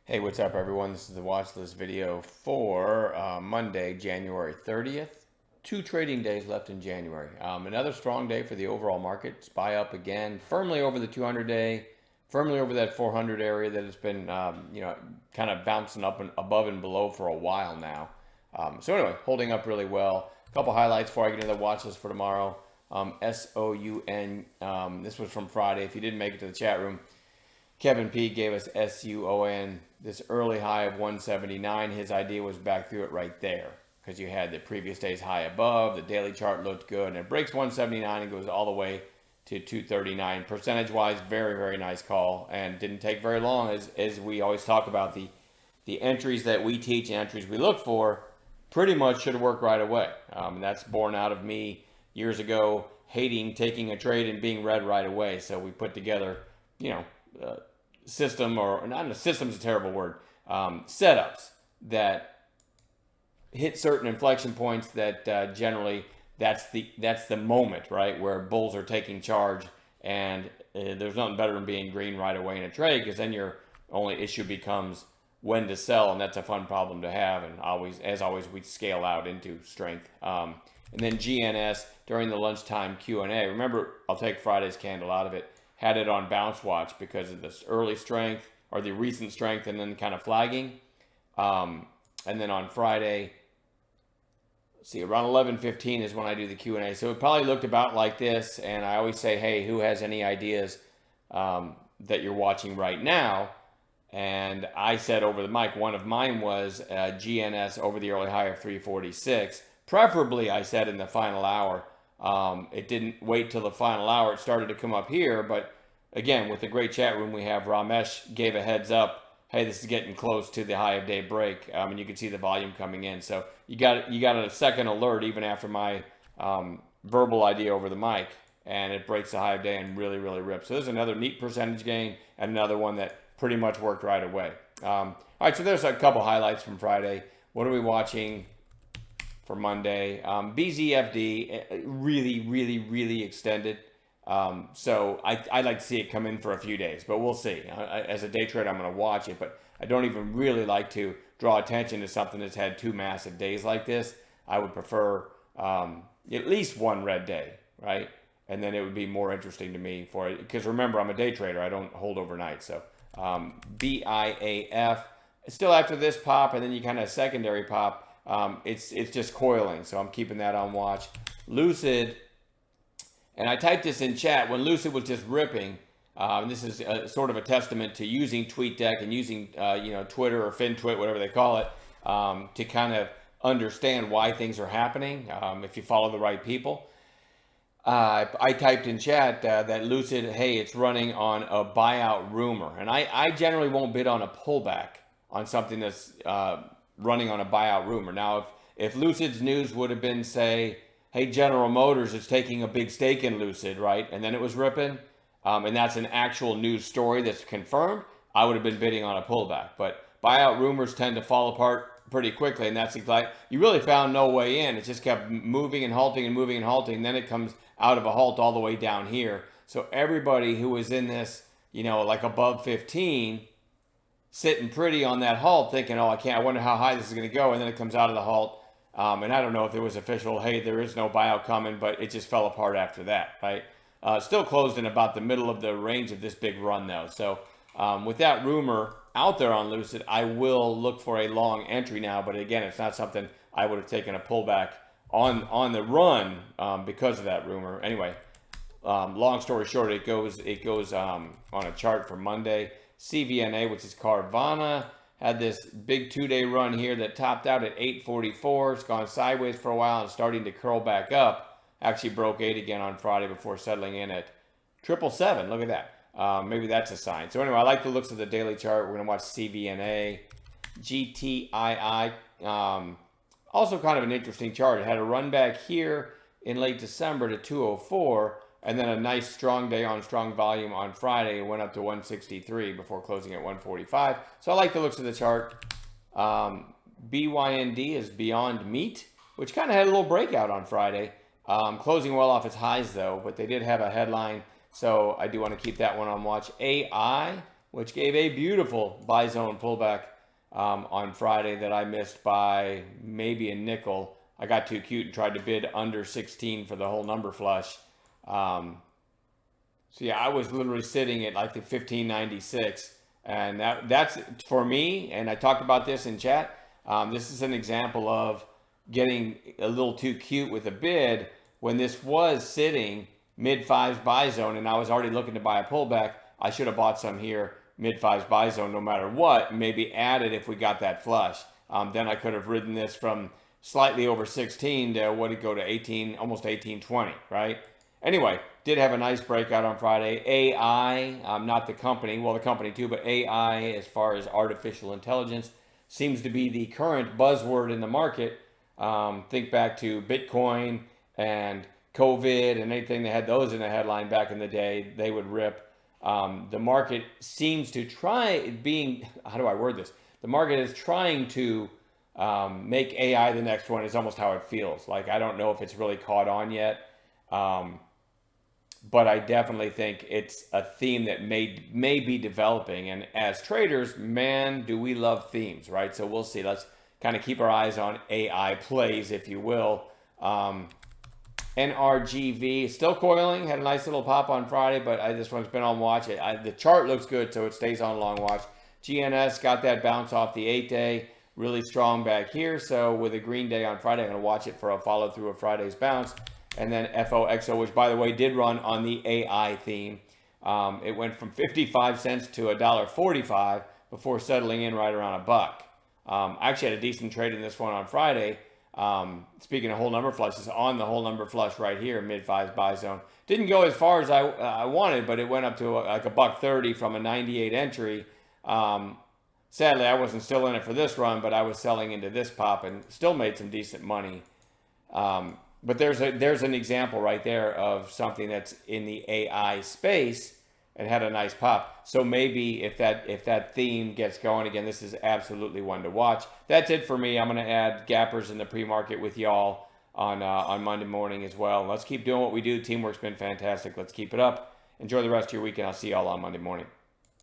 Hey, what's up, everyone? This is the watch list video for Monday, January 30th. Two trading days left in January. Another strong day for the overall market. SPY up again, firmly over the 200-day, firmly over that 400 area that has been, kind of bouncing up and above and below for a while now. So anyway, holding up really well. A couple highlights before I get into the watch list for tomorrow. SOUN. This was from Friday. If you didn't make it to the chat room, Kevin P gave us SUON, this early high of 179. His idea was back through it right there because you had the previous day's high above. The daily chart looked good, and it breaks 179 and goes all the way to 239. Percentage-wise, very, very nice call, and didn't take very long. As we always talk about, the entries that we teach and entries we look for pretty much should work right away. And that's born out of me years ago hating taking a trade and being read right away. So we put together, system, or not a system's a terrible word, setups that hit certain inflection points that generally that's the moment, right, where bulls are taking charge, and there's nothing better than being green right away in a trade, because then your only issue becomes when to sell, and that's a fun problem to have. And as always, we scale out into strength. And then GNS during the lunchtime Q&A. Remember, I'll take Friday's candle out of it. Had it on bounce watch because of this early strength or the recent strength and then kind of flagging. And then on Friday, let's see, around 11:15 is when I do the Q&A. So it probably looked about like this. And I always say, hey, who has any ideas that you're watching right now? And I said over the mic, one of mine was GNS over the early high of 346. Preferably, I said, in the final hour. It didn't wait till the final hour. It started to come up here, but again, with the great chat room we have, Ramesh gave a heads up. Hey, this is getting close to the high of day break, and you can see the volume coming in. So you got a second alert even after my verbal idea over the mic, and it breaks the high of day and really, really rips. So there's another neat percentage gain and another one that pretty much worked right away. All right, so there's a couple highlights from Friday. What are we watching for Monday? BZFD, really, really, really extended. So I'd like to see it come in for a few days, but we'll see. As a day trader, I'm going to watch it, but I don't even really like to draw attention to something that's had two massive days like this. I would prefer at least one red day, right? And then it would be more interesting to me for it, because remember, I'm a day trader. I don't hold overnight. So BIAF, still after this pop, and then you kind of secondary pop. It's just coiling, so I'm keeping that on watch. Lucid, and I typed this in chat when Lucid was just ripping. And this is sort of a testament to using TweetDeck and using Twitter or FinTwit, whatever they call it, to kind of understand why things are happening if you follow the right people. I typed in chat that Lucid, hey, it's running on a buyout rumor, and I generally won't bid on a pullback on something that's running on a buyout rumor. Now, if Lucid's news would have been, say, hey, General Motors is taking a big stake in Lucid, right? And then it was ripping, and that's an actual news story that's confirmed, I would have been bidding on a pullback. But buyout rumors tend to fall apart pretty quickly, and that's like, you really found no way in. It just kept moving and halting and moving and halting, and then it comes out of a halt all the way down here. So everybody who was in this, like above 15, sitting pretty on that halt thinking, oh, I wonder how high this is going to go. And then it comes out of the halt. And I don't know if there was official, hey, there is no buyout coming, but it just fell apart after that, right? Still closed in about the middle of the range of this big run, though. So with that rumor out there on Lucid, I will look for a long entry now. But again, it's not something I would have taken a pullback on the run because of that rumor. Anyway, long story short, it goes on a chart for Monday. CVNA, which is Carvana, had this big 2-day run here that topped out at 844. It's gone sideways for a while and starting to curl back up. Actually broke 8 again on Friday before settling in at 777. Look at that. Maybe that's a sign. So anyway, I like the looks of the daily chart. We're going to watch CVNA. GTII, also kind of an interesting chart. It had a run back here in late December to 204. And then a nice strong day on strong volume on Friday. It went up to 163 before closing at 145. So I like the looks of the chart. BYND is Beyond Meat, which kind of had a little breakout on Friday. Closing well off its highs, though, but they did have a headline. So I do want to keep that one on watch. AI, which gave a beautiful buy zone pullback on Friday that I missed by maybe a nickel. I got too cute and tried to bid under 16 for the whole number flush. So yeah, I was literally sitting at like the 1596, and that's for me. And I talked about this in chat. This is an example of getting a little too cute with a bid when this was sitting mid fives buy zone, and I was already looking to buy a pullback. I should have bought some here mid fives buy zone no matter what. Maybe added if we got that flush. Then I could have ridden this from slightly over 16 to what did it go to 18, almost 18.20, right? Anyway, did have a nice breakout on Friday. AI, not the company, well, the company too, but AI, as far as artificial intelligence, seems to be the current buzzword in the market. Think back to Bitcoin and COVID and anything that had those in the headline back in the day, they would rip. The market seems to try being, how do I word this? The market is trying to make AI the next one, is almost how it feels. Like, I don't know if it's really caught on yet. But I definitely think it's a theme that may be developing. And as traders, man, do we love themes, right? So we'll see. Let's kind of keep our eyes on AI plays, if you will. NRGV still coiling, had a nice little pop on Friday, but this one's been on watch. The chart looks good, so it stays on long watch. GNS got that bounce off the 8-day, really strong back here. So with a green day on Friday, I'm going to watch it for a follow through of Friday's bounce. And then FOXO, which by the way did run on the AI theme. It went from 55 cents to $1.45 before settling in right around a buck. I actually had a decent trade in this one on Friday. Speaking of whole number flushes, on the whole number flush right here, mid fives buy zone. Didn't go as far as I wanted, but it went up to like a $1.30 from a 98 entry. Sadly, I wasn't still in it for this run, but I was selling into this pop and still made some decent money. But there's an example right there of something that's in the AI space and had a nice pop. So maybe if that theme gets going again, this is absolutely one to watch. That's it for me. I'm going to add gappers in the pre-market with y'all on Monday morning as well. Let's keep doing what we do. Teamwork's been fantastic. Let's keep it up. Enjoy the rest of your weekend. I'll see y'all on Monday morning.